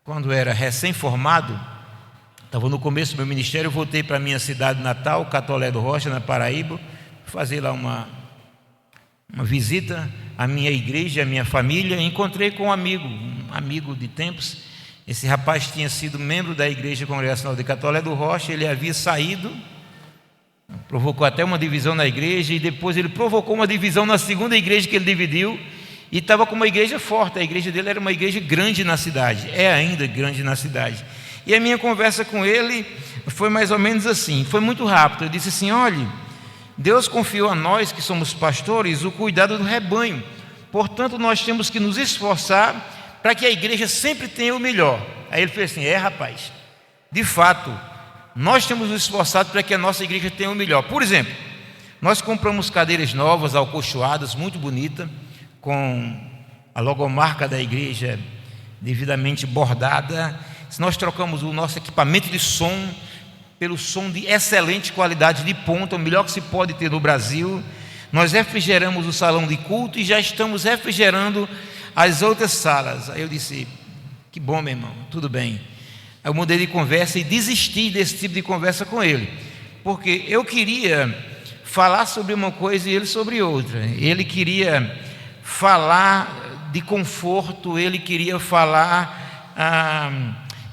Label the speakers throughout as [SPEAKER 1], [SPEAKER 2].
[SPEAKER 1] quando era recém-formado, estava no começo do meu ministério, eu voltei para a minha cidade natal, Catolé do Rocha, na Paraíba, fazer lá uma visita à minha igreja, à minha família. Encontrei com um amigo de tempos. Esse rapaz tinha sido membro da Igreja Congregacional de Catolé do Rocha. Ele havia saído, provocou até uma divisão na igreja, e depois ele provocou uma divisão na segunda igreja que ele dividiu, e estava com uma igreja forte. A igreja dele era uma igreja grande na cidade, é ainda grande na cidade. E a minha conversa com ele foi mais ou menos assim, foi muito rápido. Eu disse assim: olhe, Deus confiou a nós que somos pastores o cuidado do rebanho, portanto nós temos que nos esforçar para que a igreja sempre tenha o melhor. Aí ele fez assim: rapaz, de fato, nós temos nos esforçado para que a nossa igreja tenha o melhor. Por exemplo, nós compramos cadeiras novas, alcochoadas, muito bonita, com a logomarca da igreja devidamente bordada. Nós trocamos o nosso equipamento de som pelo som de excelente qualidade, de ponta, o melhor que se pode ter no Brasil. Nós refrigeramos o salão de culto e já estamos refrigerando as outras salas. Aí eu disse: que bom, meu irmão, tudo bem. Aí eu mudei de conversa e desisti desse tipo de conversa com ele, porque eu queria falar sobre uma coisa e ele sobre outra. Ele queria falar de conforto, ele queria falar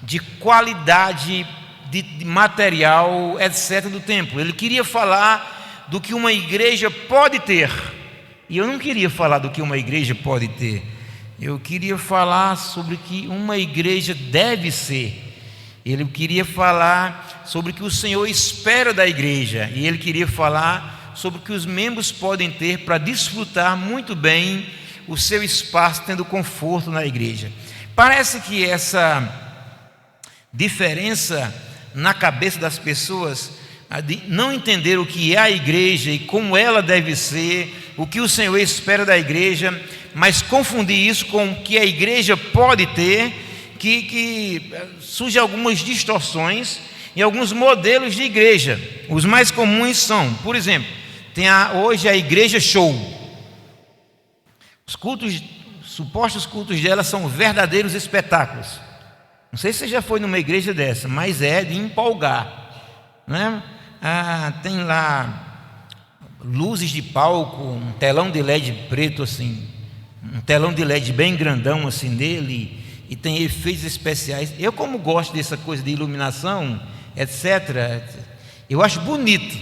[SPEAKER 1] de qualidade de material, etc. do templo. Ele queria falar do que uma igreja pode ter, e eu não queria falar do que uma igreja pode ter. Eu queria falar sobre o que uma igreja deve ser. Ele queria falar sobre o que o Senhor espera da igreja, e ele queria falar sobre o que os membros podem ter para desfrutar muito bem o seu espaço, tendo conforto na igreja. Parece que essa diferença na cabeça das pessoas, de não entender o que é a igreja e como ela deve ser, o que o Senhor espera da igreja, mas confundir isso com o que a igreja pode ter, que surgem algumas distorções em alguns modelos de igreja. Os mais comuns são, por exemplo, tem hoje a igreja show. Os cultos, supostos cultos dela, são verdadeiros espetáculos. Não sei se você já foi numa igreja dessa, mas é de empolgar, né? Tem lá luzes de palco, um telão de LED preto assim, um telão de LED bem grandão assim nele, e tem efeitos especiais. Eu, como gosto dessa coisa de iluminação, etc., eu acho bonito,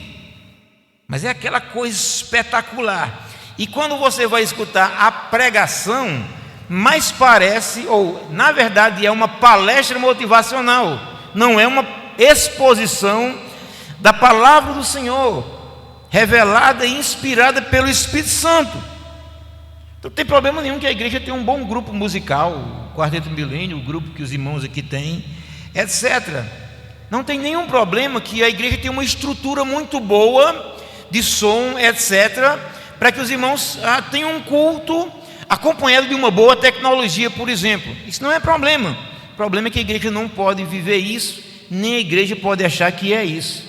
[SPEAKER 1] mas é aquela coisa espetacular. E quando você vai escutar a pregação, mais parece, ou na verdade é uma palestra motivacional, não é uma exposição da palavra do Senhor, revelada e inspirada pelo Espírito Santo. Então não tem problema nenhum que a igreja tenha um bom grupo musical, o Quarteto Milênio, o grupo que os irmãos aqui têm, etc. Não tem nenhum problema que a igreja tenha uma estrutura muito boa de som, etc., para que os irmãos tenham um culto acompanhado de uma boa tecnologia, por exemplo. Isso não é problema. O problema é que a igreja não pode viver isso, nem a igreja pode achar que é isso.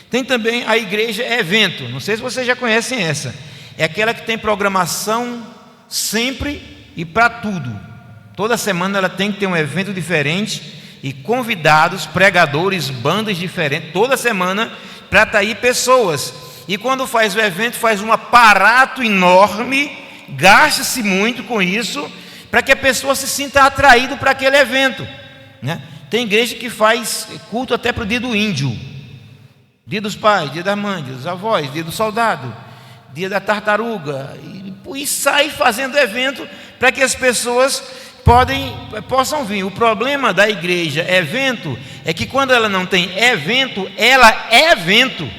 [SPEAKER 1] Tem também a igreja evento. Não sei se vocês já conhecem essa. É aquela que tem programação sempre e para tudo. Toda semana ela tem que ter um evento diferente e convidados, pregadores, bandas diferentes, toda semana, para atrair pessoas. E quando faz o evento, faz um aparato enorme, gasta-se muito com isso, para que a pessoa se sinta atraída para aquele evento, né? Tem igreja que faz culto até para o dia do índio, dia dos pais, dia da mãe, dia dos avós, dia do soldado, dia da tartaruga, e sai fazendo evento para que as pessoas possam vir. O problema da igreja evento é que quando ela não tem evento, ela é evento.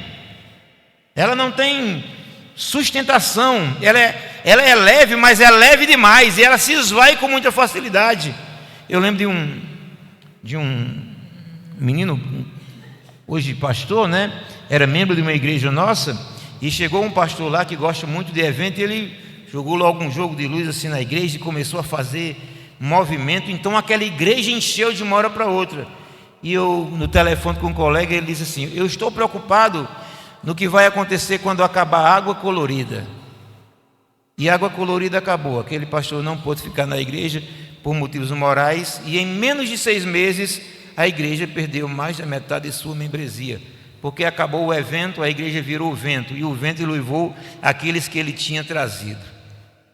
[SPEAKER 1] Ela não tem sustentação, ela é leve, mas é leve demais, e ela se esvai com muita facilidade. Eu lembro de um menino, hoje pastor, né? Era membro de uma igreja nossa, e chegou um pastor lá que gosta muito de evento, e ele jogou logo um jogo de luz assim na igreja e começou a fazer movimento. Então aquela igreja encheu de uma hora para outra. E eu, no telefone com um colega, ele disse assim: eu estou preocupado no que vai acontecer quando acabar a água colorida. E a água colorida acabou. Aquele pastor não pôde ficar na igreja por motivos morais, e em menos de 6 meses a igreja perdeu mais da metade de sua membresia, porque acabou o evento, a igreja virou o vento, e o vento levou aqueles que ele tinha trazido.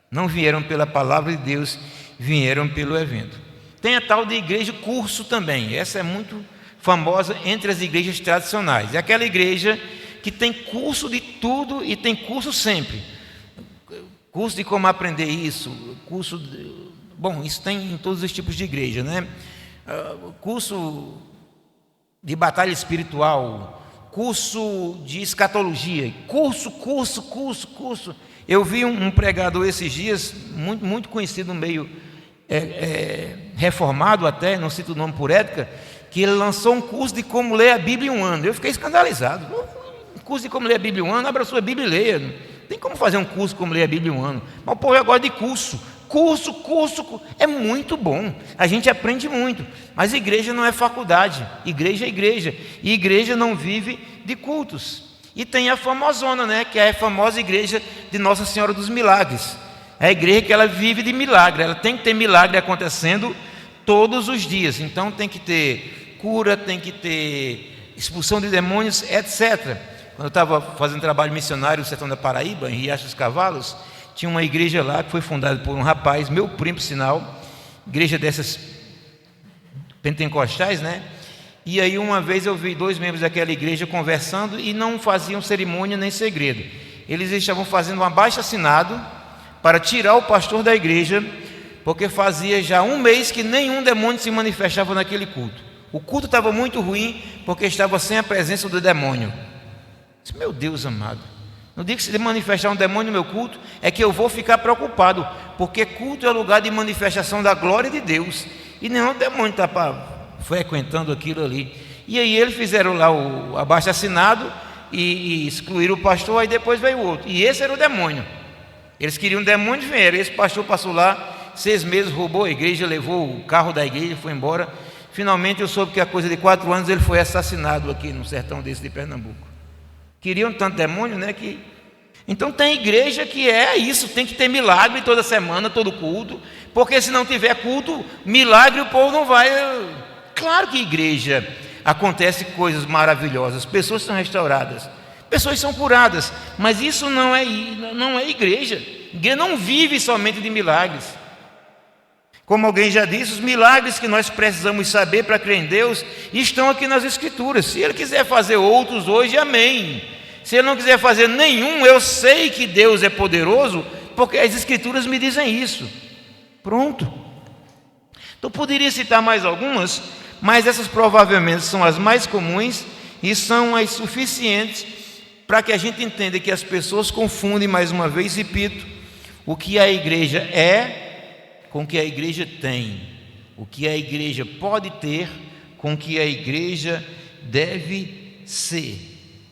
[SPEAKER 1] Não vieram pela palavra de Deus, vieram pelo evento. Tem a tal de igreja curso também, essa é muito famosa entre as igrejas tradicionais. É aquela igreja que tem curso de tudo e tem curso sempre. Curso de como aprender isso, curso bom, isso tem em todos os tipos de igreja, né? Curso de batalha espiritual, curso de escatologia, curso. Eu vi um pregador esses dias, muito conhecido no meio reformado até, não cito o nome por ética, que ele lançou um curso de como ler a Bíblia em um ano. Eu fiquei escandalizado. Um curso de como ler a Bíblia em um ano, abra a sua Bíblia e leia. Não tem como fazer um curso como ler a Bíblia em um ano. Mas o povo agora de curso. Curso é muito bom, a gente aprende muito, mas igreja não é faculdade, igreja é igreja, e igreja não vive de cultos. E tem a famosona, né, que é a famosa igreja de Nossa Senhora dos Milagres. É a igreja que ela vive de milagre, ela tem que ter milagre acontecendo todos os dias. Então tem que ter cura, tem que ter expulsão de demônios, etc. Quando eu estava fazendo trabalho missionário no sertão da Paraíba, em Riacho dos Cavalos, tinha uma igreja lá que foi fundada por um rapaz, meu primo, por sinal, igreja dessas pentecostais, né? E aí uma vez eu vi 2 membros daquela igreja conversando e não faziam cerimônia nem segredo. Eles estavam fazendo um abaixo-assinado para tirar o pastor da igreja, porque fazia já 1 mês que nenhum demônio se manifestava naquele culto. O culto estava muito ruim porque estava sem a presença do demônio. Meu Deus amado, no dia que se manifestar um demônio no meu culto, é que eu vou ficar preocupado, porque culto é lugar de manifestação da glória de Deus, e nenhum demônio está frequentando aquilo ali. E aí eles fizeram lá o abaixo-assinado e excluíram o pastor, aí depois veio o outro, e esse era o demônio. Eles queriam um demônio, vieram. Esse pastor passou lá 6 meses, roubou a igreja, levou o carro da igreja, foi embora. Finalmente eu soube que a coisa de 4 anos ele foi assassinado aqui no sertão desse de Pernambuco. Queriam tanto demônio, né? Então tem igreja que é isso, tem que ter milagre toda semana, todo culto, porque se não tiver culto, milagre o povo não vai. Claro que igreja acontece coisas maravilhosas, pessoas são restauradas, pessoas são curadas, mas isso não é igreja. Igreja não vive somente de milagres. Como alguém já disse, os milagres que nós precisamos saber para crer em Deus estão aqui nas Escrituras. Se Ele quiser fazer outros hoje, amém. Se Ele não quiser fazer nenhum, eu sei que Deus é poderoso, porque as Escrituras me dizem isso. Pronto. Então poderia citar mais algumas, mas essas provavelmente são as mais comuns e são as suficientes para que a gente entenda que as pessoas confundem, mais uma vez, repito, o que a igreja é com o que a igreja tem, o que a igreja pode ter com o que a igreja deve ser.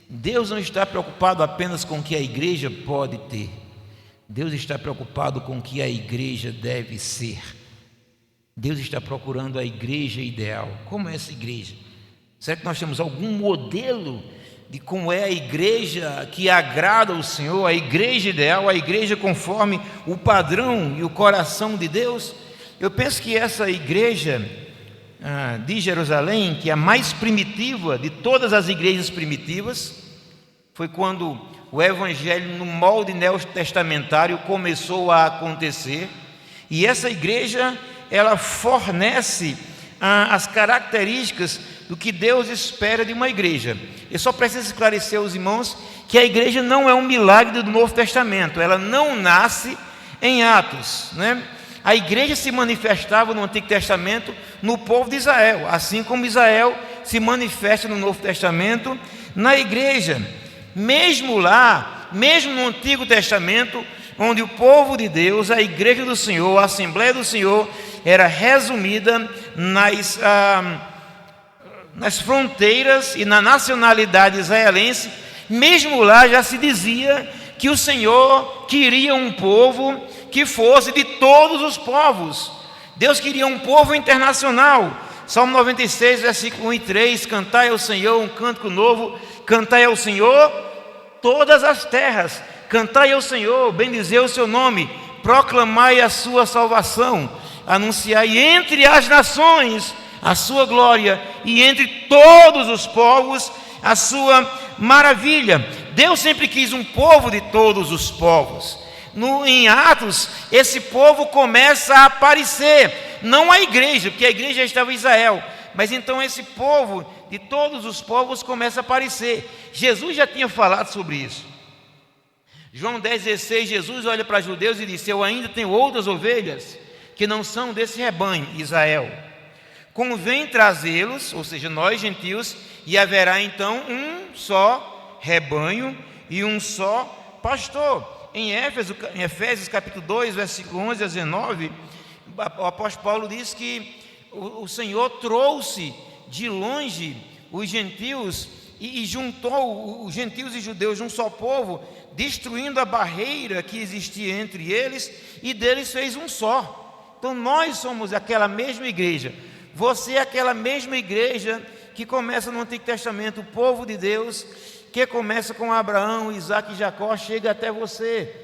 [SPEAKER 1] Deus não está preocupado apenas com o que a igreja pode ter, Deus está preocupado com o que a igreja deve ser. Deus está procurando a igreja ideal. Como é essa igreja? Será que nós temos algum modelo de como é a igreja que agrada ao Senhor, a igreja ideal, a igreja conforme o padrão e o coração de Deus? Eu penso que essa igreja de Jerusalém, que é a mais primitiva de todas as igrejas primitivas, foi quando o evangelho no molde neotestamentário começou a acontecer, e essa igreja, ela fornece as características do que Deus espera de uma igreja. Eu só preciso esclarecer aos irmãos que a igreja não é um milagre do Novo Testamento, ela não nasce em Atos, né? A igreja se manifestava no Antigo Testamento no povo de Israel, assim como Israel se manifesta no Novo Testamento na igreja. Mesmo lá, mesmo no Antigo Testamento, onde o povo de Deus, a igreja do Senhor, a Assembleia do Senhor, era resumida nas fronteiras e na nacionalidade israelense, mesmo lá já se dizia que o Senhor queria um povo que fosse de todos os povos. Deus queria um povo internacional. Salmo 96, versículo 1 e 3, cantai ao Senhor um cântico novo, cantai ao Senhor todas as terras, cantai ao Senhor, bendizei o seu nome, proclamai a sua salvação. anunciai entre as nações a sua glória, e entre todos os povos a sua maravilha. Deus sempre quis um povo de todos os povos. Em Atos, esse povo começa a aparecer, não a igreja, porque a igreja já estava em Israel, mas então esse povo de todos os povos começa a aparecer. Jesus já tinha falado sobre isso. João 10,16, Jesus olha para os judeus e diz: eu ainda tenho outras ovelhas que não são desse rebanho, Israel. Convém trazê-los, ou seja, nós gentios, e haverá então um só rebanho e um só pastor. Em Efésios capítulo 2, versículo 11 a 19, o apóstolo Paulo diz que o Senhor trouxe de longe os gentios e juntou os gentios e judeus num só povo, destruindo a barreira que existia entre eles, e deles fez um só. Então nós somos aquela mesma igreja. Você é aquela mesma igreja que começa no Antigo Testamento, o povo de Deus, que começa com Abraão, Isaac e Jacó, chega até você.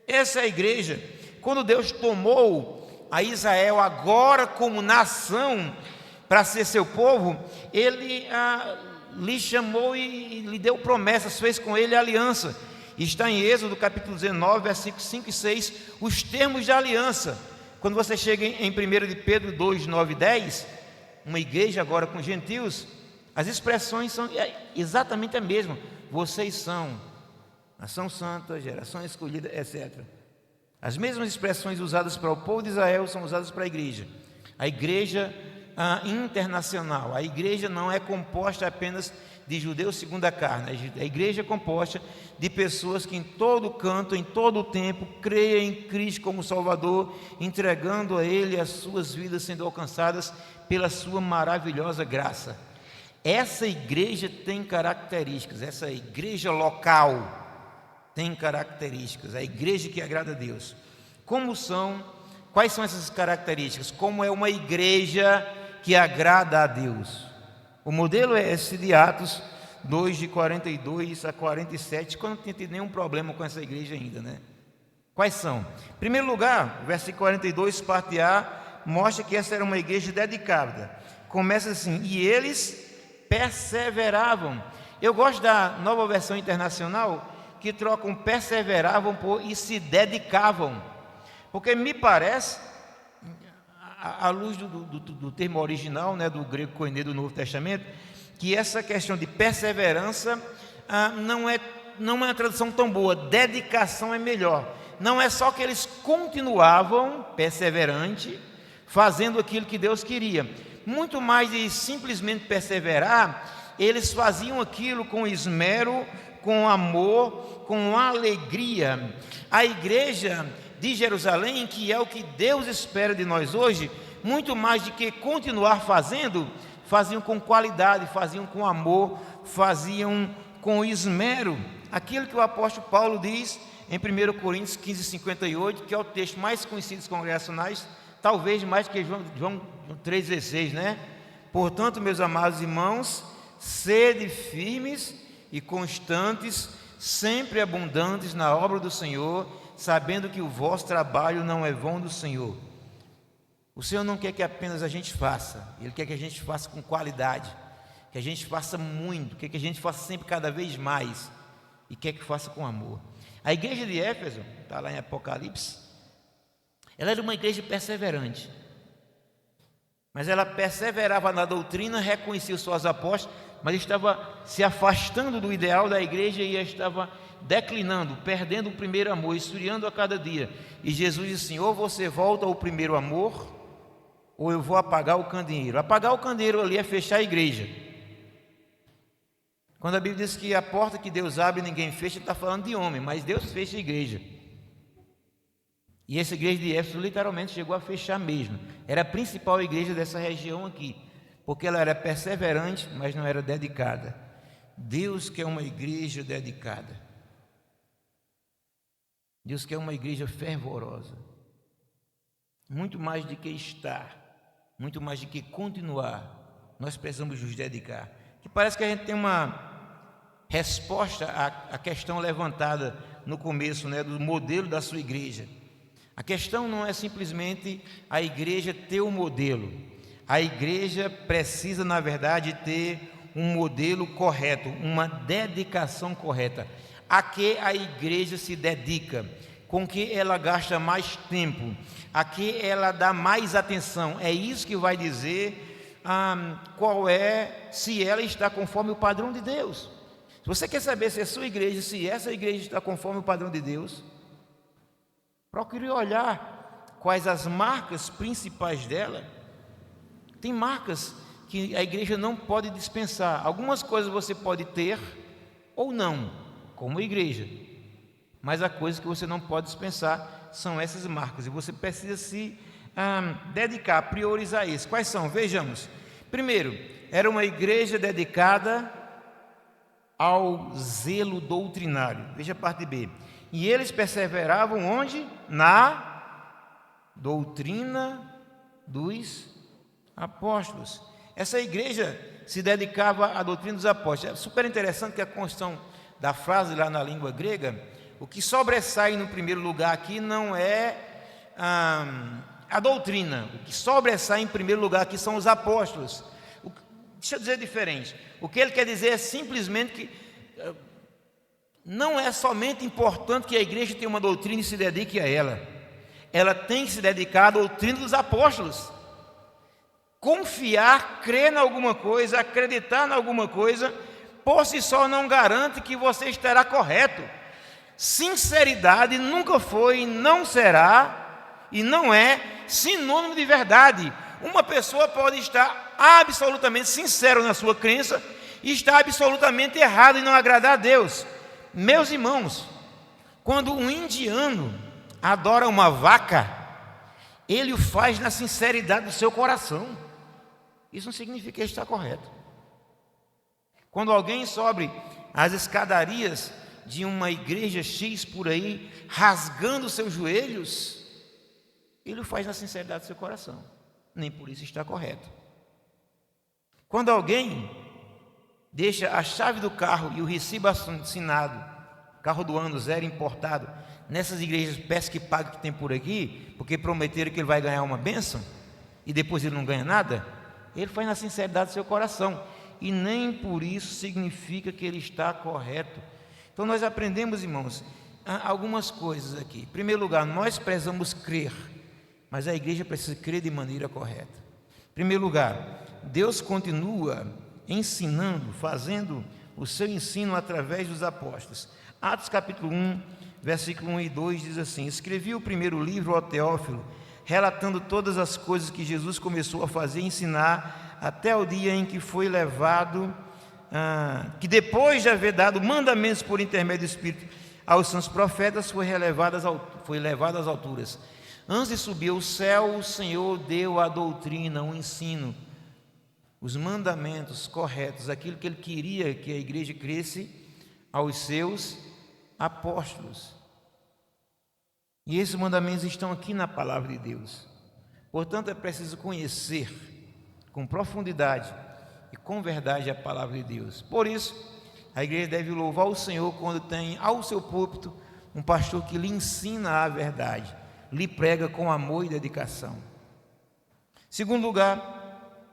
[SPEAKER 1] Essa é a igreja. Quando Deus tomou a Israel agora como nação para ser seu povo, Ele lhe chamou e lhe deu promessas, fez com ele aliança. Está em Êxodo capítulo 19, versículos 5 e 6, os termos de aliança. Quando você chega em 1 de Pedro 2, 9 e 10, uma igreja agora com gentios, as expressões são exatamente a mesma. Vocês são nação santa, geração escolhida, etc. As mesmas expressões usadas para o povo de Israel são usadas para a igreja. A igreja internacional. A igreja não é composta apenas de judeus segundo a carne. A igreja é composta de pessoas que em todo canto, em todo o tempo, creem em Cristo como Salvador, entregando a Ele as suas vidas, sendo alcançadas pela sua maravilhosa graça. Essa igreja tem características, essa igreja local tem características, a igreja que agrada a Deus. Quais são essas características? Como é uma igreja que agrada a Deus? O modelo é esse de Atos 2, de 42 a 47, quando não tinha tido nenhum problema com essa igreja ainda, né? Quais são? Em primeiro lugar, o versículo 42, parte A, mostra que essa era uma igreja dedicada. Começa assim: e eles perseveravam. Eu gosto da Nova Versão Internacional, que trocam perseveravam por e se dedicavam, porque me parece, à luz do termo original, né, do grego koiné do Novo Testamento, que essa questão de perseverança não é uma tradução tão boa. Dedicação é melhor. Não é só que eles continuavam perseverante, fazendo aquilo que Deus queria. Muito mais de simplesmente perseverar, eles faziam aquilo com esmero, com amor, com alegria. A igreja de Jerusalém, que é o que Deus espera de nós hoje, muito mais do que continuar fazendo, faziam com qualidade, faziam com amor, faziam com esmero. Aquilo que o apóstolo Paulo diz em 1 Coríntios 15, 58, que é o texto mais conhecido dos congregacionais, talvez mais que João 3,16, né? Portanto, meus amados irmãos, sede firmes e constantes, sempre abundantes na obra do Senhor, sabendo que o vosso trabalho não é vão do Senhor. O Senhor não quer que apenas a gente faça, Ele quer que a gente faça com qualidade, que a gente faça muito, quer que a gente faça sempre cada vez mais, e quer que faça com amor. A igreja de Éfeso, está lá em Apocalipse, ela era uma igreja perseverante, mas ela perseverava na doutrina, reconhecia os seus apóstolos, mas estava se afastando do ideal da igreja e estava declinando, perdendo o primeiro amor, esfriando a cada dia. E Jesus disse assim: ou você volta ao primeiro amor, ou eu vou apagar o candeeiro. Apagar o candeeiro ali é fechar a igreja. Quando a Bíblia diz que a porta que Deus abre ninguém fecha, está falando de homem, mas Deus fecha a igreja. E essa igreja de Éfeso literalmente chegou a fechar mesmo. Era a principal igreja dessa região aqui, porque ela era perseverante, mas não era dedicada. Deus quer uma igreja dedicada. Deus quer uma igreja fervorosa. Muito mais do que estar, muito mais do que continuar, nós precisamos nos dedicar. Que parece que a gente tem uma resposta à questão levantada no começo, né, do modelo da sua igreja. A questão não é simplesmente a igreja ter um modelo. A igreja precisa, na verdade, ter um modelo correto, uma dedicação correta. A que a igreja se dedica, com que ela gasta mais tempo, a que ela dá mais atenção. É isso que vai dizer qual é, se ela está conforme o padrão de Deus. Se você quer saber se a sua igreja, se essa igreja está conforme o padrão de Deus, procure olhar quais as marcas principais dela. Tem marcas que a igreja não pode dispensar. Algumas coisas você pode ter ou não, como igreja. Mas há coisas que você não pode dispensar, são essas marcas. E você precisa se dedicar, priorizar isso. Quais são? Vejamos. Primeiro, era uma igreja dedicada ao zelo doutrinário. Veja a parte B. E eles perseveravam onde? Na doutrina dos apóstolos. Essa igreja se dedicava à doutrina dos apóstolos. É super interessante que a construção da frase lá na língua grega, o que sobressai no primeiro lugar aqui não é a doutrina. O que sobressai em primeiro lugar aqui são os apóstolos. Deixa eu dizer diferente. O que ele quer dizer é simplesmente que não é somente importante que a igreja tenha uma doutrina e se dedique a ela. Ela tem que se dedicar à doutrina dos apóstolos. Confiar, crer em alguma coisa, acreditar em alguma coisa, por si só não garante que você estará correto. Sinceridade nunca foi, não será e não é sinônimo de verdade. Uma pessoa pode estar absolutamente sincera na sua crença e estar absolutamente errado e não agradar a Deus. Meus irmãos, quando um indiano adora uma vaca, ele o faz na sinceridade do seu coração. Isso não significa que está correto. Quando alguém sobe as escadarias de uma igreja X por aí, rasgando seus joelhos, ele o faz na sinceridade do seu coração. Nem por isso está correto. Quando alguém deixa a chave do carro e o recibo assinado, carro do ano, zero importado, nessas igrejas peça que paga que tem por aqui, porque prometeram que ele vai ganhar uma bênção, e depois ele não ganha nada, ele faz na sinceridade do seu coração, e nem por isso significa que ele está correto. Então nós aprendemos, irmãos, algumas coisas aqui. Em primeiro lugar, nós precisamos crer, mas a igreja precisa crer de maneira correta. Em primeiro lugar, Deus continua ensinando, fazendo o seu ensino através dos apóstolos. Atos capítulo 1, versículo 1 e 2 diz assim: escrevi o primeiro livro ao Teófilo, relatando todas as coisas que Jesus começou a fazer e ensinar, até o dia em que foi levado, que depois de haver dado mandamentos por intermédio do Espírito aos santos profetas, foi levado às alturas. Antes de subir ao céu, o Senhor deu a doutrina, o ensino, os mandamentos corretos, aquilo que Ele queria que a igreja cresce aos seus apóstolos. E esses mandamentos estão aqui na palavra de Deus. Portanto, é preciso conhecer com profundidade e com verdade a palavra de Deus. Por isso, a igreja deve louvar o Senhor quando tem ao seu púlpito um pastor que lhe ensina a verdade, lhe prega com amor e dedicação. Segundo lugar,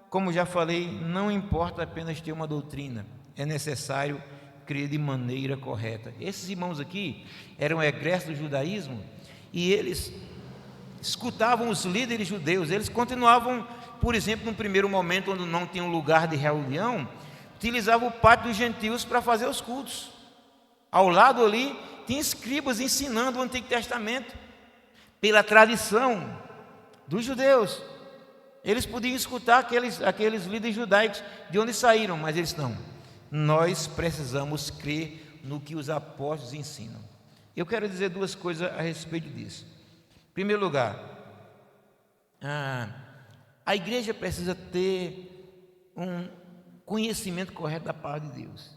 [SPEAKER 1] como já falei, não importa apenas ter uma doutrina, é necessário crer de maneira correta. Esses irmãos aqui eram egressos do judaísmo e eles escutavam os líderes judeus. Eles continuavam, por exemplo, no primeiro momento, onde não tinha um lugar de reunião, utilizavam o pátio dos gentios para fazer os cultos. Ao lado ali, tinha escribas ensinando o Antigo Testamento, pela tradição dos judeus. Eles podiam escutar aqueles líderes judaicos de onde saíram, mas eles não. Nós precisamos crer no que os apóstolos ensinam. Eu quero dizer duas coisas a respeito disso. Em primeiro lugar, a igreja precisa ter um conhecimento correto da palavra de Deus.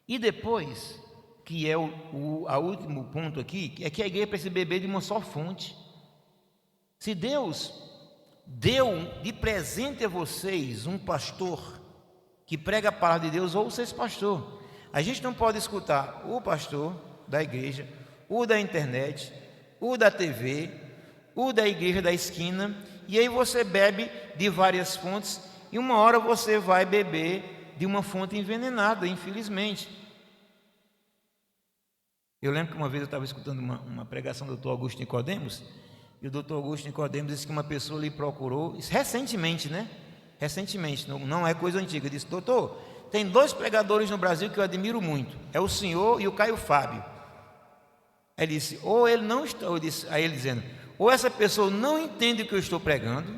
[SPEAKER 1] E depois, que é o último ponto aqui, é que a igreja precisa beber de uma só fonte. Se Deus deu de presente a vocês um pastor que prega a palavra de Deus, ouça esse pastor. A gente não pode escutar o pastor da igreja, o da internet, o da TV, o da igreja da esquina, e aí você bebe de várias fontes, e uma hora você vai beber de uma fonte envenenada, infelizmente. Eu lembro que uma vez eu estava escutando uma pregação do Dr. Augusto Nicodemos, e o Dr. Augusto Nicodemos disse que uma pessoa lhe procurou, isso recentemente, né? Recentemente, não é coisa antiga. Disse: doutor, tem 2 pregadores no Brasil que eu admiro muito, é o senhor e o Caio Fábio. Ele disse: ou ele não está, aí ele dizendo, ou essa pessoa não entende o que eu estou pregando,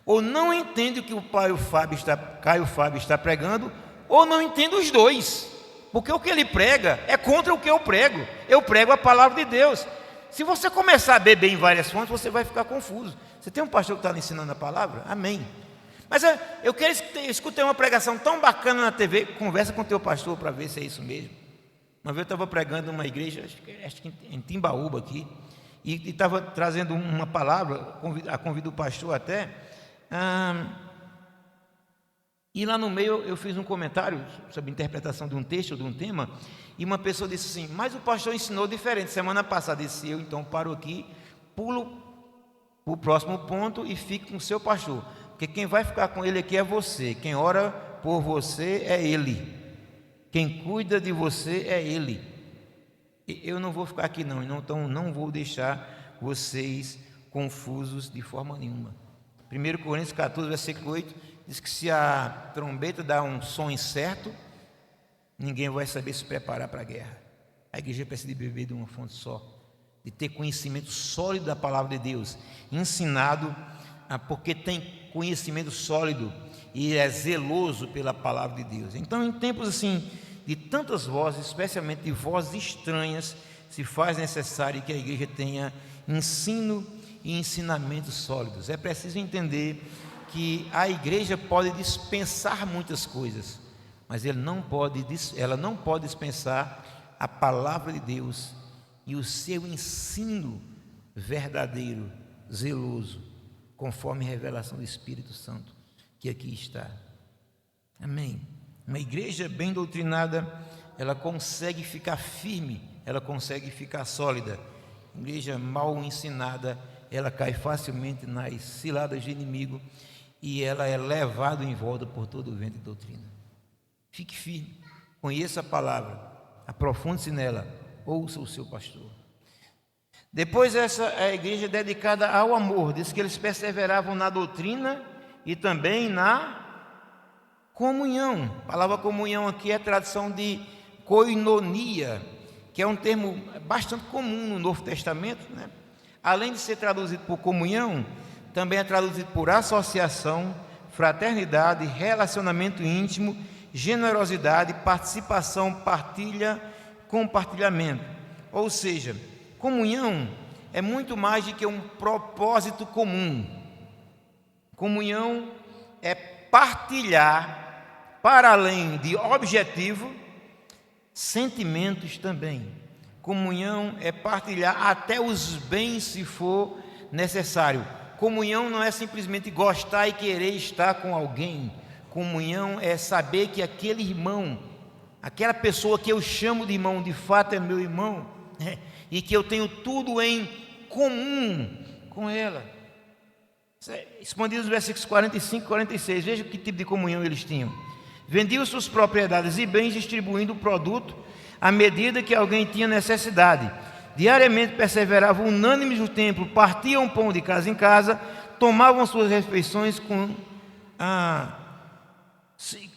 [SPEAKER 1] ou não entende o que o Caio Fábio está pregando, ou não entende os dois, porque o que ele prega é contra o que eu prego a palavra de Deus. Se você começar a beber em várias fontes, você vai ficar confuso. Você tem um pastor que está lhe ensinando a palavra? Amém. Mas eu escutei uma pregação tão bacana na TV, conversa com o teu pastor para ver se é isso mesmo. Uma vez eu estava pregando numa igreja, acho que em Timbaúba aqui, e estava trazendo uma palavra, a convido do pastor até, e lá no meio eu fiz um comentário sobre a interpretação de um texto, de um tema, e uma pessoa disse assim: mas o pastor ensinou diferente. Semana passada disse: eu então paro aqui, pulo para o próximo ponto e fico com o seu pastor, porque quem vai ficar com ele aqui é você, quem ora por você é ele, quem cuida de você é ele. Eu não vou ficar aqui não, então não vou deixar vocês confusos de forma nenhuma. 1 Coríntios 14, versículo 8, diz que se a trombeta dá um som incerto, ninguém vai saber se preparar para a guerra. A igreja precisa de beber de uma fonte só, de ter conhecimento sólido da palavra de Deus, ensinado, porque tem conhecimento sólido e é zeloso pela palavra de Deus. Então, em tempos assim, de tantas vozes, especialmente de vozes estranhas, se faz necessário que a igreja tenha ensino e ensinamentos sólidos. É preciso entender que a igreja pode dispensar muitas coisas, mas ela não pode dispensar a palavra de Deus e o seu ensino verdadeiro, zeloso, conforme a revelação do Espírito Santo, que aqui está. Amém. Uma igreja bem doutrinada, ela consegue ficar firme, ela consegue ficar sólida. Igreja mal ensinada, ela cai facilmente nas ciladas do inimigo e ela é levada em volta por todo o vento de doutrina. Fique firme, conheça a palavra, aprofunde-se nela, ouça o seu pastor. Depois essa é a igreja dedicada ao amor, diz que eles perseveravam na doutrina e também na comunhão. A palavra comunhão aqui é a tradução de koinonia, que é um termo bastante comum no Novo Testamento, né? Além de ser traduzido por comunhão, também é traduzido por associação, fraternidade, relacionamento íntimo, generosidade, participação, partilha, compartilhamento. Ou seja, comunhão é muito mais do que um propósito comum. Comunhão é partilhar, para além de objetivo, sentimentos também. Comunhão é partilhar até os bens, se for necessário. Comunhão não é simplesmente gostar e querer estar com alguém. Comunhão é saber que aquele irmão, aquela pessoa que eu chamo de irmão, de fato é meu irmão, né? E que eu tenho tudo em comum com ela. Expandido nos versículos 45 e 46, veja que tipo de comunhão eles tinham. Vendiam suas propriedades e bens, distribuindo o produto à medida que alguém tinha necessidade. Diariamente perseveravam unânimes no templo, partiam pão de casa em casa, tomavam suas refeições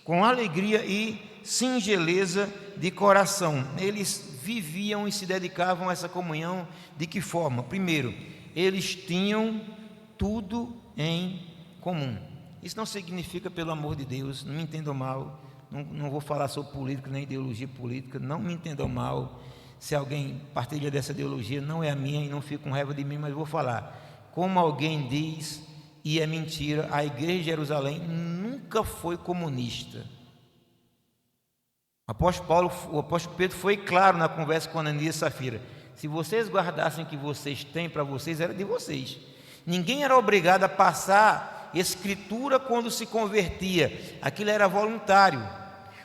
[SPEAKER 1] com alegria e singeleza de coração. Eles viviam e se dedicavam a essa comunhão de que forma? Primeiro, eles tinham tudo em comum. Isso não significa, pelo amor de Deus, não me entendam mal, não vou falar sobre política nem ideologia política, não me entendam mal. Se alguém partilha dessa ideologia, não é a minha e não fica com raiva de mim, mas vou falar. Como alguém diz, e é mentira, a igreja de Jerusalém nunca foi comunista. O apóstolo Pedro foi claro na conversa com Ananias e Safira: se vocês guardassem o que vocês têm para vocês, era de vocês. Ninguém era obrigado a passar escritura quando se convertia, aquilo era voluntário.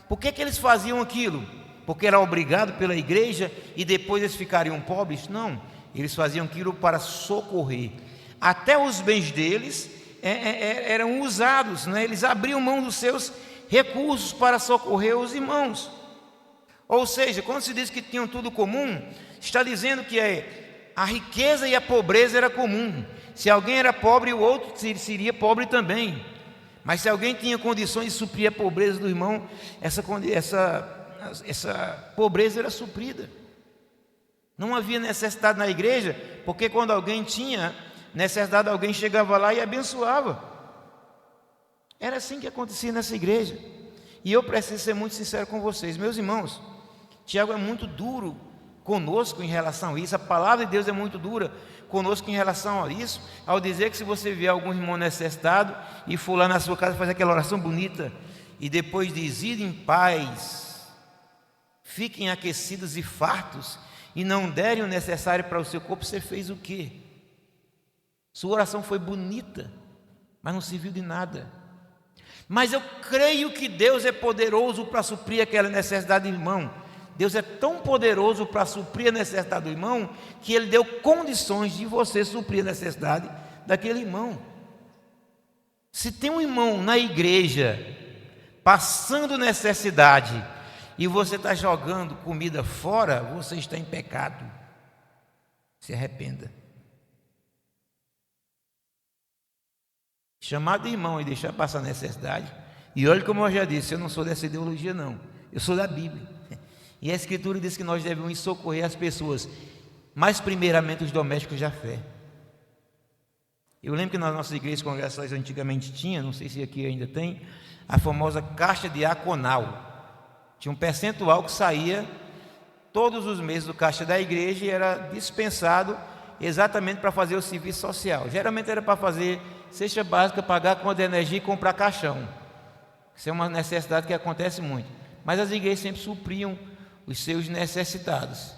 [SPEAKER 1] Por que eles faziam aquilo? Porque era obrigado pela igreja e depois eles ficariam pobres? Não, eles faziam aquilo para socorrer. Até os bens deles eram usados, né? Eles abriam mão dos seus recursos para socorrer os irmãos. Ou seja, quando se diz que tinham tudo comum, está dizendo que a riqueza e a pobreza era comum. Se alguém era pobre, o outro seria pobre também. Mas se alguém tinha condições de suprir a pobreza do irmão, essa pobreza era suprida. Não havia necessidade na igreja, porque quando alguém tinha necessidade, alguém chegava lá e abençoava. Era assim que acontecia nessa igreja. E eu preciso ser muito sincero com vocês, meus irmãos. Tiago é muito duro conosco em relação a isso. A palavra de Deus é muito dura conosco em relação a isso, ao dizer que se você vê algum irmão necessitado e for lá na sua casa fazer aquela oração bonita e depois diz: ide em paz, fiquem aquecidos e fartos, e não derem o necessário para o seu corpo, você fez o quê? Sua oração foi bonita, mas não serviu de nada. Mas eu creio que Deus é poderoso para suprir aquela necessidade do irmão. Deus é tão poderoso para suprir a necessidade do irmão, que Ele deu condições de você suprir a necessidade daquele irmão. Se tem um irmão na igreja passando necessidade e você está jogando comida fora, você está em pecado. Se arrependa. Chamar de irmão e deixar passar necessidade. E olha, como eu já disse, eu não sou dessa ideologia não, eu sou da Bíblia. E a Escritura diz que nós devemos socorrer as pessoas, mas primeiramente os domésticos da fé. Eu lembro que nas nossas igrejas congregações antigamente tinha, não sei se aqui ainda tem, a famosa caixa diaconal. Tinha um percentual que saía todos os meses do caixa da igreja e era dispensado exatamente para fazer o serviço social. Geralmente era para fazer cesta básica, pagar a conta de energia e comprar caixão. Isso é uma necessidade que acontece muito. Mas as igrejas sempre supriam os seus necessitados.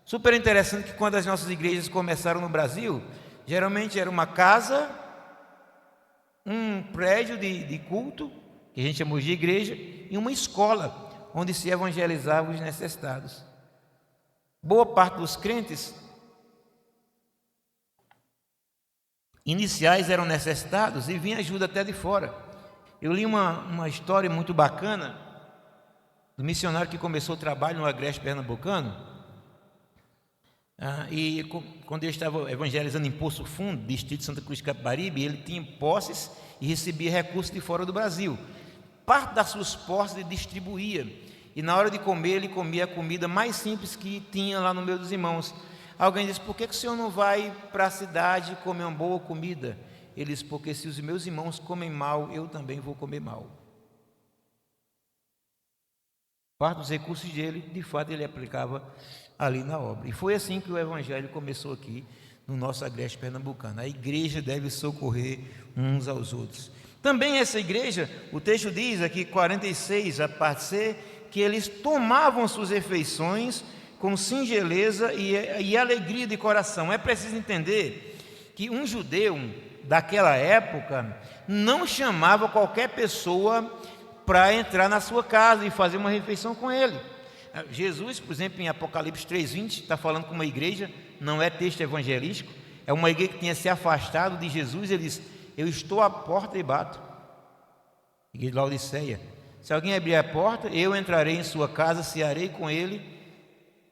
[SPEAKER 1] Super interessante que quando as nossas igrejas começaram no Brasil, geralmente era uma casa, um prédio de culto, que a gente chamou de igreja, e uma escola, onde se evangelizava os necessitados. Boa parte dos crentes iniciais eram necessitados e vinha ajuda até de fora. Eu li uma história muito bacana do missionário que começou o trabalho no Agreste Pernambucano, e quando ele estava evangelizando em Poço Fundo, distrito de Santa Cruz de Capibaribe, ele tinha posses e recebia recursos de fora do Brasil. Parte das suas posses ele distribuía, e na hora de comer ele comia a comida mais simples que tinha lá no meio dos irmãos. Alguém disse: por que o senhor não vai para a cidade comer uma boa comida? Ele disse: porque se os meus irmãos comem mal, eu também vou comer mal. Parte dos recursos dele, de fato, ele aplicava ali na obra. E foi assim que o evangelho começou aqui no nosso Agreste Pernambucano. A igreja deve socorrer uns aos outros. Também essa igreja, o texto diz aqui, 46, a parte C, que eles tomavam suas refeições com singeleza e alegria de coração. É preciso entender que um judeu daquela época não chamava qualquer pessoa para entrar na sua casa e fazer uma refeição com ele. Jesus, por exemplo, em Apocalipse 3:20, está falando com uma igreja, não é texto evangelístico, é uma igreja que tinha se afastado de Jesus. Ele diz: eu estou à porta e bato. Igreja de Laodiceia: se alguém abrir a porta, eu entrarei em sua casa, cearei com ele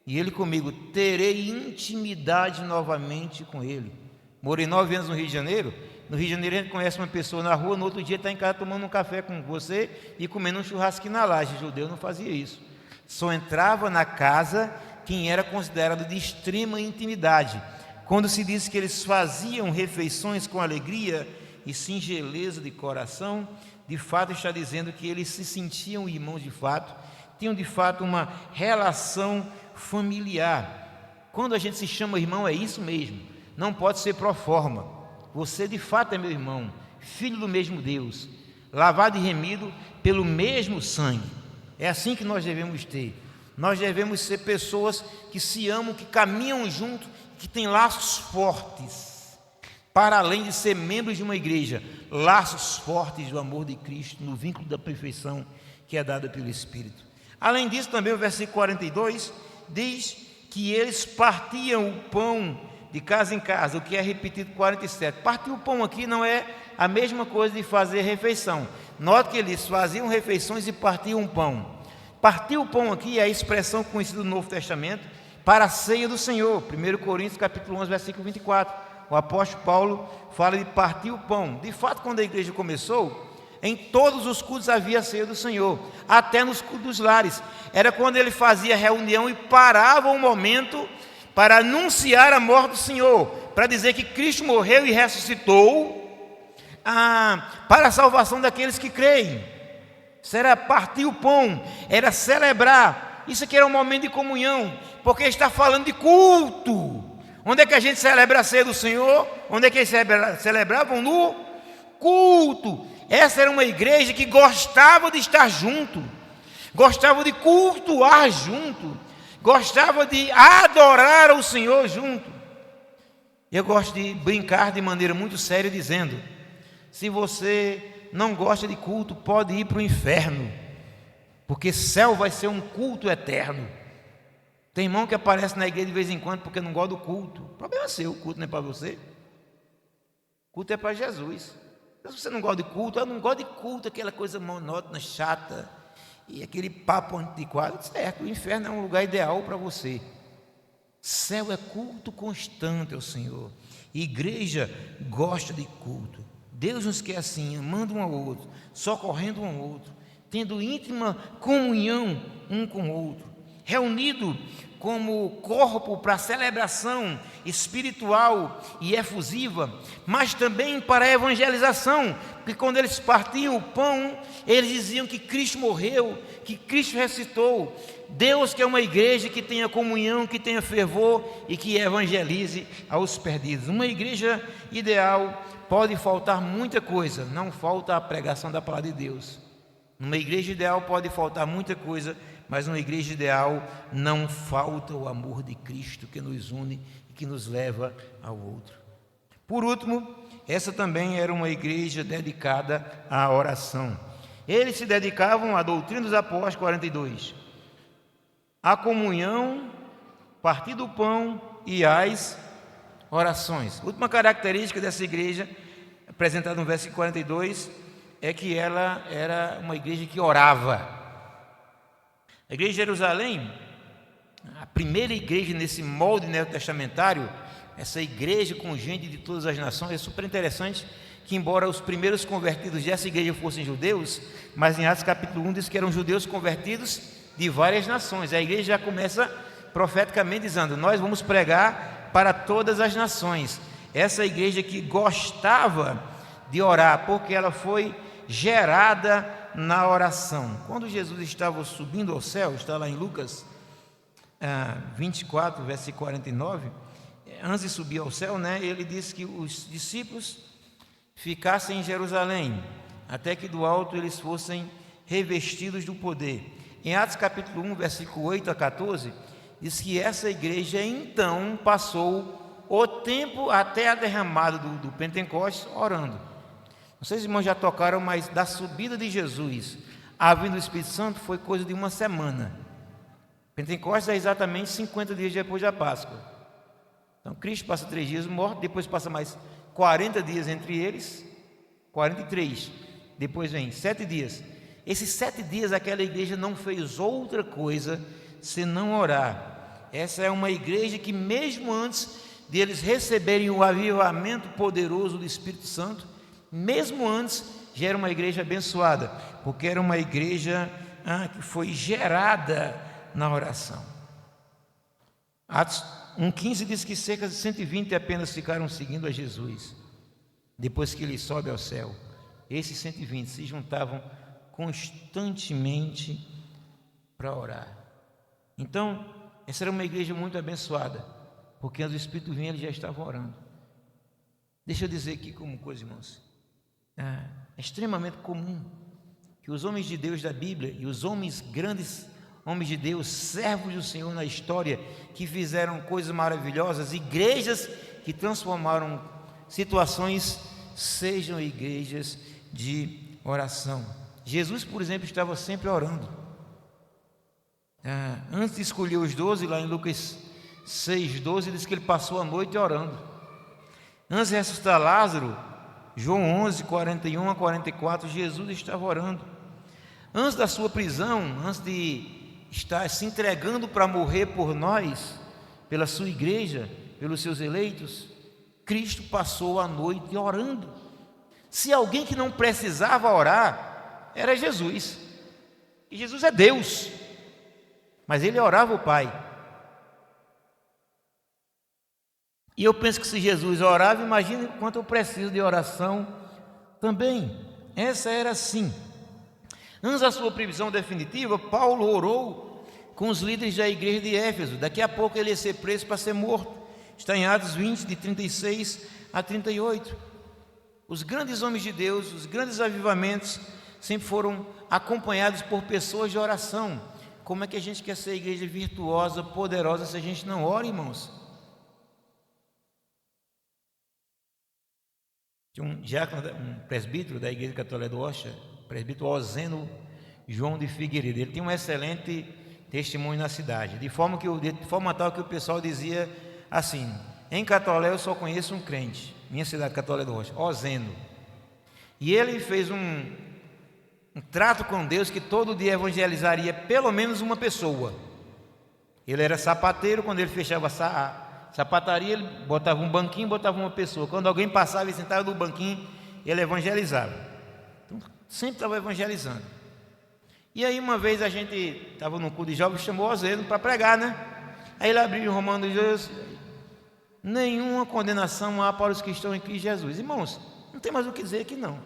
[SPEAKER 1] e ele comigo, terei intimidade novamente com ele. Morei 9 anos no Rio de Janeiro. No Rio de Janeiro a gente conhece uma pessoa na rua, no outro dia está em casa tomando um café com você e comendo um churrasquinho na laje. O judeu não fazia isso. Só entrava na casa quem era considerado de extrema intimidade. Quando se diz que eles faziam refeições com alegria e singeleza de coração, de fato está dizendo que eles se sentiam irmãos de fato, tinham de fato uma relação familiar. Quando a gente se chama irmão, é isso mesmo, não pode ser pro forma. Você de fato é meu irmão, filho do mesmo Deus, lavado e remido pelo mesmo sangue. É assim que nós devemos ter. Nós devemos ser pessoas que se amam, que caminham junto, que têm laços fortes, para além de ser membros de uma igreja, laços fortes do amor de Cristo, no vínculo da perfeição que é dada pelo Espírito. Além disso, também o versículo 42 diz que eles partiam o pão de casa em casa, o que é repetido 47. Partir o pão aqui não é a mesma coisa de fazer refeição. Note que eles faziam refeições e partiam pão. Partir o pão aqui é a expressão conhecida do Novo Testamento para a ceia do Senhor. 1 Coríntios capítulo 11, versículo 24. O apóstolo Paulo fala de partir o pão. De fato, quando a igreja começou, em todos os cultos havia a ceia do Senhor, até nos cultos dos lares. Era quando ele fazia reunião e parava um momento para anunciar a morte do Senhor, para dizer que Cristo morreu e ressuscitou para a salvação daqueles que creem. Isso era partir o pão, era celebrar. Isso aqui era um momento de comunhão, porque está falando de culto. Onde é que a gente celebra a ceia do Senhor? Onde é que eles celebravam? No culto. Essa era uma igreja que gostava de estar junto, gostava de cultuar junto, gostava de adorar o Senhor junto. Eu gosto de brincar de maneira muito séria dizendo: se você não gosta de culto, pode ir para o inferno, porque céu vai ser um culto eterno. Tem irmão que aparece na igreja de vez em quando porque não gosta do culto. O problema é seu, o culto não é para você. O culto é para Jesus. Se você não gosta de culto, eu não gosto de culto, aquela coisa monótona, chata, e aquele papo antiquado. Certo, o inferno é um lugar ideal para você. Céu é culto constante ao Senhor. Igreja gosta de culto. Deus nos quer assim, amando um ao outro, socorrendo um ao outro, tendo íntima comunhão um com o outro, reunido como corpo para celebração espiritual e efusiva, mas também para a evangelização, porque quando eles partiam o pão, eles diziam que Cristo morreu, que Cristo ressuscitou. Deus quer uma igreja que tenha comunhão, que tenha fervor e que evangelize aos perdidos. Uma igreja ideal pode faltar muita coisa, não falta a pregação da palavra de Deus. Numa igreja ideal pode faltar muita coisa, mas numa igreja ideal não falta o amor de Cristo que nos une e que nos leva ao outro. Por último, essa também era uma igreja dedicada à oração. Eles se dedicavam à doutrina dos apóstolos, 42, à comunhão, partir do pão e às orações. Última característica dessa igreja, apresentada no versículo 42, é que ela era uma igreja que orava. A igreja de Jerusalém, a primeira igreja nesse molde neotestamentário, essa igreja com gente de todas as nações, é super interessante que, embora os primeiros convertidos dessa igreja fossem judeus, mas em Atos capítulo 1 diz que eram judeus convertidos de várias nações. A igreja já começa profeticamente dizendo: nós vamos pregar para todas as nações. Essa igreja que gostava de orar, porque ela foi gerada na oração. Quando Jesus estava subindo ao céu, está lá em Lucas 24, versículo 49, antes de subir ao céu, ele disse que os discípulos ficassem em Jerusalém, até que do alto eles fossem revestidos do poder. Em Atos capítulo 1, versículo 8 a 14, diz que essa igreja então passou o tempo até a derramada do Pentecostes orando. Não sei se os irmãos já tocaram, mas da subida de Jesus à vinda do Espírito Santo foi coisa de uma semana. Pentecostes é exatamente 50 dias depois da Páscoa. Então Cristo passa 3 dias morto, depois passa mais 40 dias entre eles, 43, depois vem 7 dias. Esses 7 dias aquela igreja não fez outra coisa senão orar. Essa é uma igreja que mesmo antes de eles receberem o avivamento poderoso do Espírito Santo, mesmo antes já era uma igreja abençoada, porque era uma igreja que foi gerada na oração. Atos 1,15 diz que cerca de 120 apenas ficaram seguindo a Jesus, depois que ele sobe ao céu. Esses 120 se juntavam constantemente para orar. Então, essa era uma igreja muito abençoada, porque antes do Espírito vinha, eles já estavam orando. Deixa eu dizer aqui como coisa, irmãos, é extremamente comum que os homens de Deus da Bíblia e os grandes homens de Deus, servos do Senhor na história, que fizeram coisas maravilhosas, igrejas que transformaram situações, sejam igrejas de oração. Jesus, por exemplo, estava sempre orando. Antes de escolher os 12, lá em Lucas 6,12 diz que ele passou a noite orando. Antes de ressuscitar Lázaro, João 11, 41 a 44, Jesus estava orando. Antes da sua prisão, antes de estar se entregando para morrer por nós, pela sua igreja, pelos seus eleitos, Cristo passou a noite orando. Se alguém que não precisava orar, era Jesus. E Jesus é Deus, mas ele orava o Pai. E eu penso que se Jesus orava, imagine quanto eu preciso de oração também. Essa era assim. Antes da sua prisão definitiva, Paulo orou com os líderes da igreja de Éfeso. Daqui a pouco ele ia ser preso para ser morto. Está em Atos 20, de 36 a 38. Os grandes homens de Deus, os grandes avivamentos, sempre foram acompanhados por pessoas de oração. Como é que a gente quer ser igreja virtuosa, poderosa, se a gente não ora, irmãos? Tinha um diácono, um presbítero da Igreja Católica do Rocha, presbítero Oseno João de Figueiredo. Ele tinha um excelente testemunho na cidade, de forma tal que o pessoal dizia assim: em Catolé eu só conheço um crente, minha cidade Católica do Rocha, Oseno. E ele fez um trato com Deus que todo dia evangelizaria pelo menos uma pessoa. Ele era sapateiro, quando ele fechava a sapataria, ele botava um banquinho, botava uma pessoa. Quando alguém passava e sentava no banquinho, ele evangelizava. Então, sempre estava evangelizando. E aí uma vez a gente estava no culto de jovens, chamou o Oseno para pregar, né? Aí ele abriu o Romanos 2, nenhuma condenação há para os que estão em Cristo Jesus. Irmãos, não tem mais o que dizer aqui não.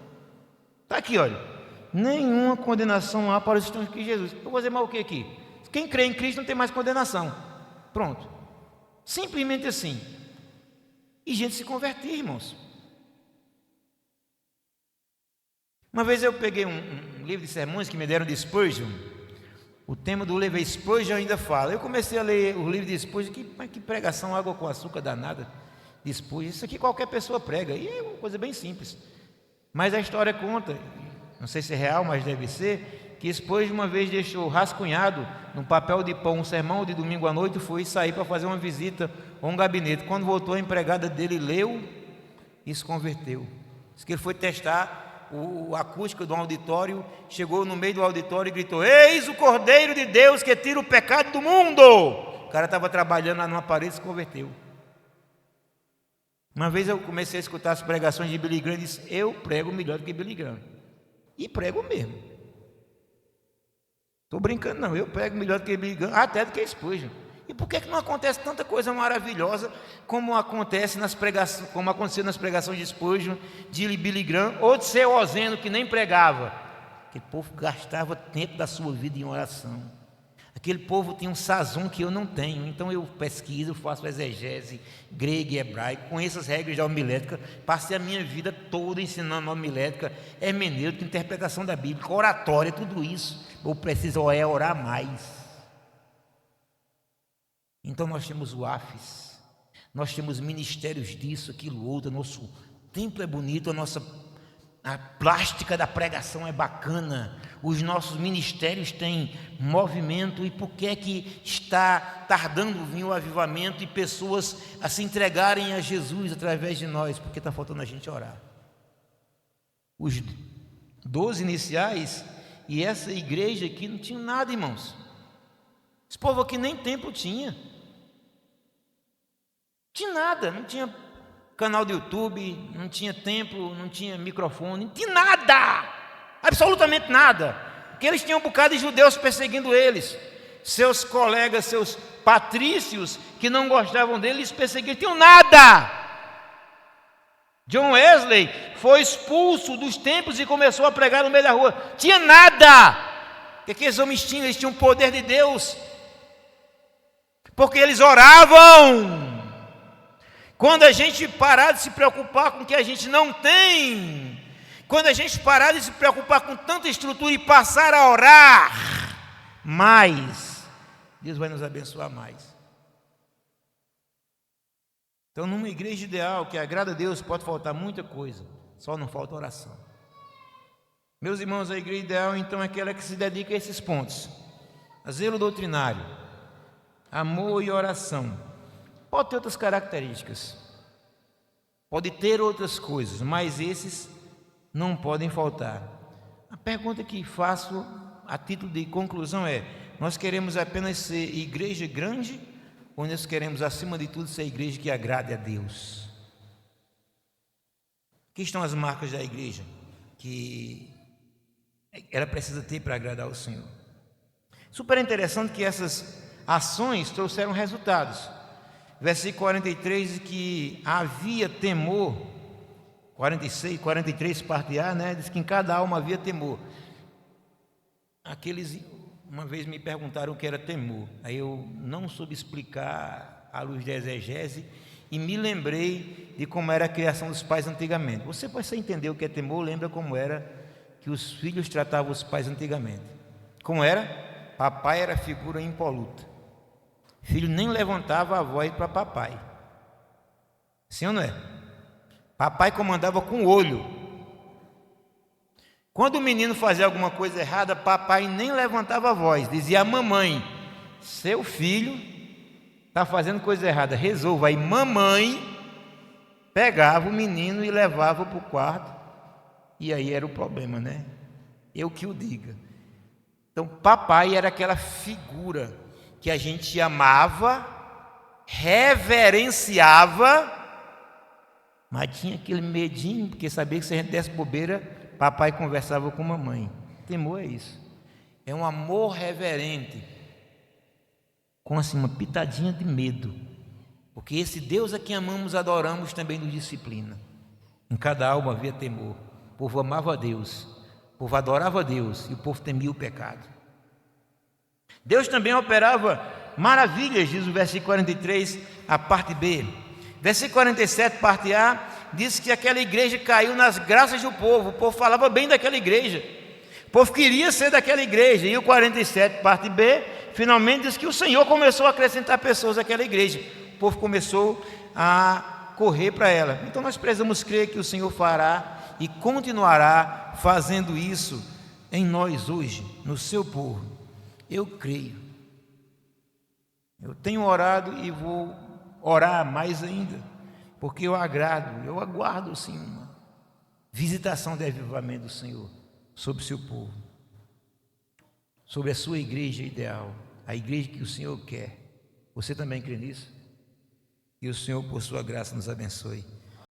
[SPEAKER 1] Está aqui, olha. Nenhuma condenação há para os que estão em Cristo Jesus. Eu vou dizer mais o que aqui? Quem crê em Cristo não tem mais condenação. Pronto. Simplesmente assim. E gente se convertia, irmãos. Uma vez eu peguei um livro de sermões que me deram de Spurgeon. O tema do livro é Spurgeon ainda fala. Eu comecei a ler o livro de Spurgeon. Que pregação água com açúcar danada de Spurgeon. Isso aqui qualquer pessoa prega. E é uma coisa bem simples. Mas a história conta, não sei se é real, mas deve ser, que Spurgeon uma vez deixou rascunhado num papel de pão um sermão de domingo à noite, foi sair para fazer uma visita a um gabinete. Quando voltou, a empregada dele leu e se converteu. Diz que ele foi testar o acústico do auditório, chegou no meio do auditório e gritou: eis o Cordeiro de Deus que tira o pecado do mundo. O cara estava trabalhando lá numa parede e se converteu. Uma vez eu comecei a escutar as pregações de Billy Graham e disse: eu prego melhor do que Billy Graham. E prego mesmo. Estou brincando não, eu prego melhor do que Billy Graham, até do que Spurgeon. E por que não acontece tanta coisa maravilhosa como acontece nas pregações, como aconteceu nas pregações de Spurgeon, de Billy Graham, ou de seu Oseno, que nem pregava? Aquele povo gastava tempo da sua vida em oração. Aquele povo tinha um sazon que eu não tenho. Então eu pesquiso, faço exegese grego e hebraico, conheço as regras da homilética, passei a minha vida toda ensinando homilética, hermenêutica, interpretação da Bíblia, oratória, tudo isso. Eu preciso orar mais. Então nós temos o AFES, nós temos ministérios disso, aquilo, outro, nosso templo é bonito, a plástica da pregação é bacana, os nossos ministérios têm movimento. E por que é que está tardando vir o avivamento e pessoas a se entregarem a Jesus através de nós? Porque está faltando a gente orar. Os 12 iniciais e essa igreja aqui não tinha nada, irmãos. Esse povo aqui nem templo tinha. Tinha nada, não tinha canal do YouTube, não tinha templo, não tinha microfone, não tinha nada, absolutamente nada, porque eles tinham um bocado de judeus perseguindo eles, seus colegas, seus patrícios que não gostavam deles, perseguiam, tinham nada. John Wesley foi expulso dos templos e começou a pregar no meio da rua, tinha nada. O que aqueles homens tinham? Eles tinham o poder de Deus, porque eles oravam. Quando a gente parar de se preocupar com o que a gente não tem, quando a gente parar de se preocupar com tanta estrutura e passar a orar mais, Deus vai nos abençoar mais. Então, numa igreja ideal que agrada a Deus, pode faltar muita coisa, só não falta oração. Meus irmãos, a igreja ideal então é aquela que se dedica a esses pontos: a zelo doutrinário, amor e oração, Pode ter outras características, pode ter outras coisas, mas esses não podem faltar. A pergunta que faço a título de conclusão é: nós queremos apenas ser igreja grande ou nós queremos, acima de tudo, ser igreja que agrade a Deus? Aqui estão as marcas da igreja que ela precisa ter para agradar ao Senhor. Super interessante que essas ações trouxeram resultados. Versículo 43 diz que havia temor. 46, 43, parte A, né? Diz que em cada alma havia temor. Aqueles, uma vez me perguntaram o que era temor. Aí eu não soube explicar à luz da exegese e me lembrei de como era a criação dos pais antigamente. Você entender o que é temor, lembra como era que os filhos tratavam os pais antigamente. Como era? Papai era figura impoluta. Filho nem levantava a voz para papai. Sim ou não é? Papai comandava com o olho. Quando o menino fazia alguma coisa errada, papai nem levantava a voz. Dizia a mamãe: seu filho está fazendo coisa errada, resolva. Aí mamãe pegava o menino e levava para o quarto. E aí era o problema, né? Eu que o diga. Então papai era aquela figura que a gente amava, reverenciava, mas tinha aquele medinho, porque sabia que se a gente desse bobeira, papai conversava com mamãe. Temor é isso. É um amor reverente, com assim uma pitadinha de medo, porque esse Deus a quem amamos, adoramos, também nos disciplina. Em cada alma havia temor. O povo amava a Deus, o povo adorava a Deus e o povo temia o pecado. Deus também operava maravilhas, diz o versículo 43, a parte B. Versículo 47, parte A, diz que aquela igreja caiu nas graças do povo. O povo falava bem daquela igreja, o povo queria ser daquela igreja. E o 47, parte B, finalmente diz que o Senhor começou a acrescentar pessoas àquela igreja. O povo começou a correr para ela. Então nós precisamos crer que o Senhor fará e continuará fazendo isso em nós hoje, no seu povo. Eu creio. Eu tenho orado e vou orar mais ainda, porque eu aguardo sim uma visitação de avivamento do Senhor sobre o seu povo, sobre a sua igreja ideal, a igreja que o Senhor quer. Você também crê nisso? Que o Senhor, por sua graça, nos abençoe.